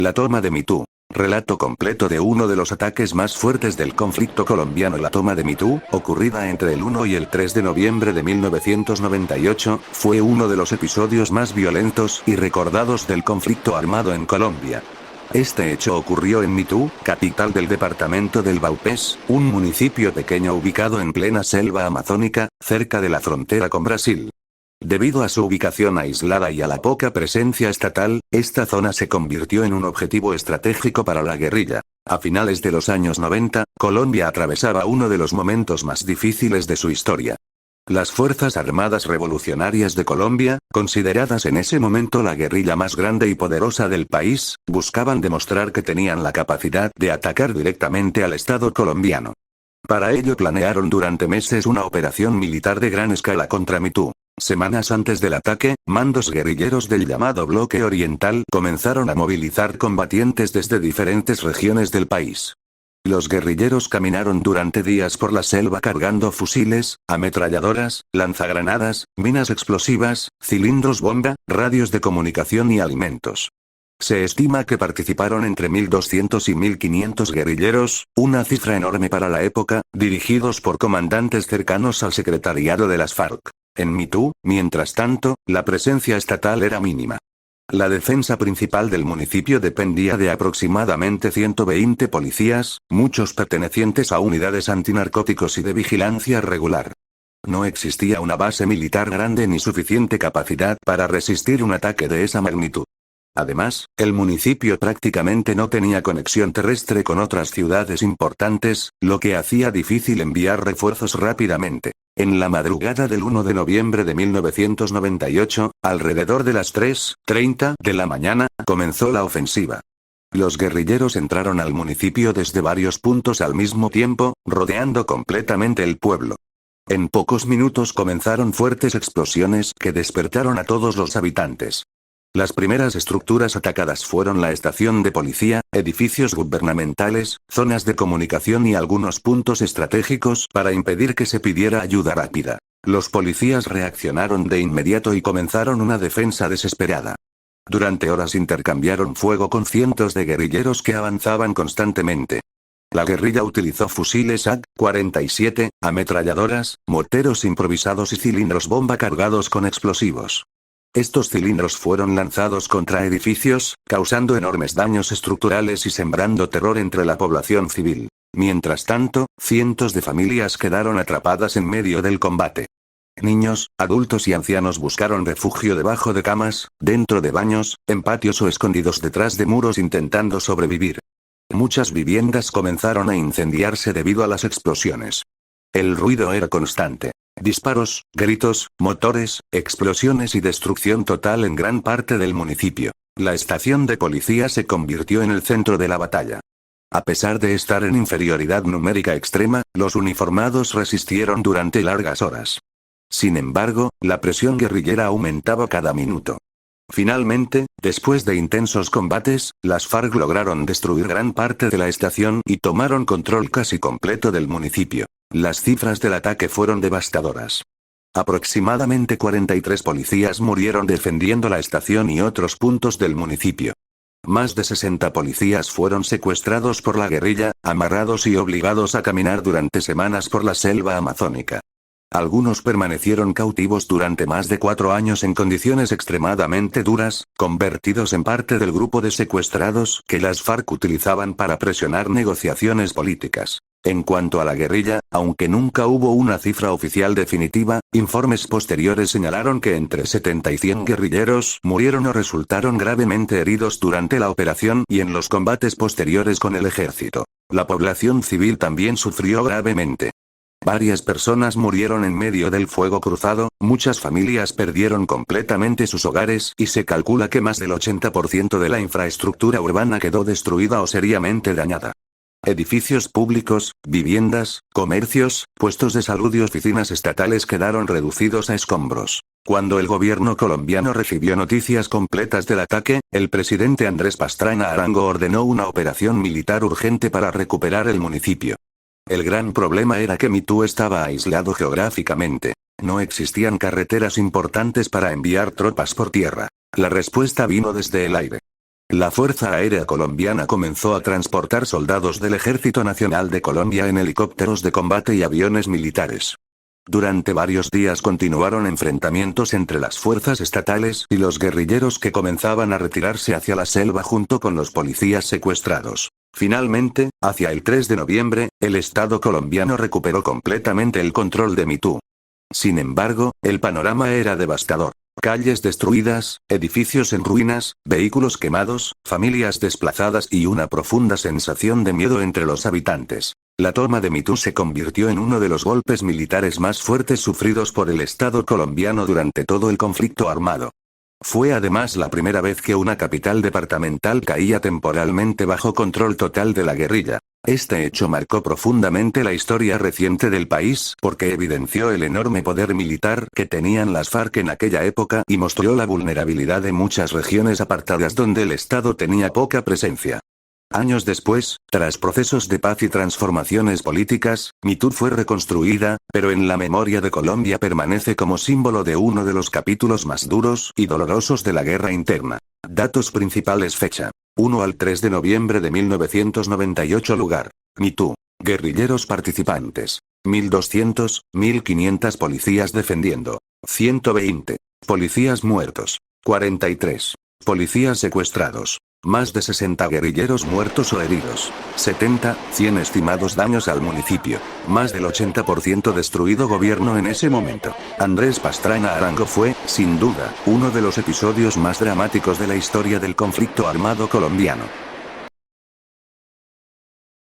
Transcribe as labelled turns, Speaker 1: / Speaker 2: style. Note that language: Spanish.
Speaker 1: La toma de Mitú. Relato completo de uno de los ataques más fuertes del conflicto colombiano. La toma de Mitú, ocurrida entre el 1 y el 3 de noviembre de 1998, fue uno de los episodios más violentos y recordados del conflicto armado en Colombia. Este hecho ocurrió en Mitú, capital del departamento del Vaupés, un municipio pequeño ubicado en plena selva amazónica, cerca de la frontera con Brasil. Debido a su ubicación aislada y a la poca presencia estatal, esta zona se convirtió en un objetivo estratégico para la guerrilla. A finales de los años 90, Colombia atravesaba uno de los momentos más difíciles de su historia. Las Fuerzas Armadas Revolucionarias de Colombia, consideradas en ese momento la guerrilla más grande y poderosa del país, buscaban demostrar que tenían la capacidad de atacar directamente al Estado colombiano. Para ello planearon durante meses una operación militar de gran escala contra Mitú. Semanas antes del ataque, mandos guerrilleros del llamado Bloque Oriental comenzaron a movilizar combatientes desde diferentes regiones del país. Los guerrilleros caminaron durante días por la selva cargando fusiles, ametralladoras, lanzagranadas, minas explosivas, cilindros bomba, radios de comunicación y alimentos. Se estima que participaron entre 1.200 y 1.500 guerrilleros, una cifra enorme para la época, dirigidos por comandantes cercanos al secretariado de las FARC. En Mitú, mientras tanto, la presencia estatal era mínima. La defensa principal del municipio dependía de aproximadamente 120 policías, muchos pertenecientes a unidades antinarcóticos y de vigilancia regular. No existía una base militar grande ni suficiente capacidad para resistir un ataque de esa magnitud. Además, el municipio prácticamente no tenía conexión terrestre con otras ciudades importantes, lo que hacía difícil enviar refuerzos rápidamente. En la madrugada del 1 de noviembre de 1998, alrededor de las 3:30 de la mañana, comenzó la ofensiva. Los guerrilleros entraron al municipio desde varios puntos al mismo tiempo, rodeando completamente el pueblo. En pocos minutos comenzaron fuertes explosiones que despertaron a todos los habitantes. Las primeras estructuras atacadas fueron la estación de policía, edificios gubernamentales, zonas de comunicación y algunos puntos estratégicos para impedir que se pidiera ayuda rápida. Los policías reaccionaron de inmediato y comenzaron una defensa desesperada. Durante horas intercambiaron fuego con cientos de guerrilleros que avanzaban constantemente. La guerrilla utilizó fusiles AK-47, ametralladoras, morteros improvisados y cilindros bomba cargados con explosivos. Estos cilindros fueron lanzados contra edificios, causando enormes daños estructurales y sembrando terror entre la población civil. Mientras tanto, cientos de familias quedaron atrapadas en medio del combate. Niños, adultos y ancianos buscaron refugio debajo de camas, dentro de baños, en patios o escondidos detrás de muros intentando sobrevivir. Muchas viviendas comenzaron a incendiarse debido a las explosiones. El ruido era constante. Disparos, gritos, motores, explosiones y destrucción total en gran parte del municipio. La estación de policía se convirtió en el centro de la batalla. A pesar de estar en inferioridad numérica extrema, los uniformados resistieron durante largas horas. Sin embargo, la presión guerrillera aumentaba cada minuto. Finalmente, después de intensos combates, las FARC lograron destruir gran parte de la estación y tomaron control casi completo del municipio. Las cifras del ataque fueron devastadoras. Aproximadamente 43 policías murieron defendiendo la estación y otros puntos del municipio. Más de 60 policías fueron secuestrados por la guerrilla, amarrados y obligados a caminar durante semanas por la selva amazónica. Algunos permanecieron cautivos durante más de 4 años en condiciones extremadamente duras, convertidos en parte del grupo de secuestrados que las FARC utilizaban para presionar negociaciones políticas. En cuanto a la guerrilla, aunque nunca hubo una cifra oficial definitiva, informes posteriores señalaron que entre 70 y 100 guerrilleros murieron o resultaron gravemente heridos durante la operación y en los combates posteriores con el ejército. La población civil también sufrió gravemente. Varias personas murieron en medio del fuego cruzado, muchas familias perdieron completamente sus hogares y se calcula que más del 80% de la infraestructura urbana quedó destruida o seriamente dañada. Edificios públicos, viviendas, comercios, puestos de salud y oficinas estatales quedaron reducidos a escombros. Cuando el gobierno colombiano recibió noticias completas del ataque, el presidente Andrés Pastrana Arango ordenó una operación militar urgente para recuperar el municipio. El gran problema era que Mitú estaba aislado geográficamente. No existían carreteras importantes para enviar tropas por tierra. La respuesta vino desde el aire. La Fuerza Aérea Colombiana comenzó a transportar soldados del Ejército Nacional de Colombia en helicópteros de combate y aviones militares. Durante varios días continuaron enfrentamientos entre las fuerzas estatales y los guerrilleros que comenzaban a retirarse hacia la selva junto con los policías secuestrados. Finalmente, hacia el 3 de noviembre, el Estado colombiano recuperó completamente el control de Mitú. Sin embargo, el panorama era devastador. Calles destruidas, edificios en ruinas, vehículos quemados, familias desplazadas y una profunda sensación de miedo entre los habitantes. La toma de Mitú se convirtió en uno de los golpes militares más fuertes sufridos por el Estado colombiano durante todo el conflicto armado. Fue además la primera vez que una capital departamental caía temporalmente bajo control total de la guerrilla. Este hecho marcó profundamente la historia reciente del país porque evidenció el enorme poder militar que tenían las FARC en aquella época y mostró la vulnerabilidad de muchas regiones apartadas donde el Estado tenía poca presencia. Años después, tras procesos de paz y transformaciones políticas, Mitú fue reconstruida, pero en la memoria de Colombia permanece como símbolo de uno de los capítulos más duros y dolorosos de la guerra interna. Datos principales: fecha 1 al 3 de noviembre de 1998. Lugar: Mitú. Guerrilleros participantes: 1200, 1500 policías defendiendo. 120. Policías muertos. 43. Policías secuestrados. Más de 60 guerrilleros muertos o heridos. 70, 100 estimados daños al municipio. Más del 80% destruido. Gobierno en ese momento. Andrés Pastrana Arango fue, sin duda, uno de los episodios más dramáticos de la historia del conflicto armado colombiano.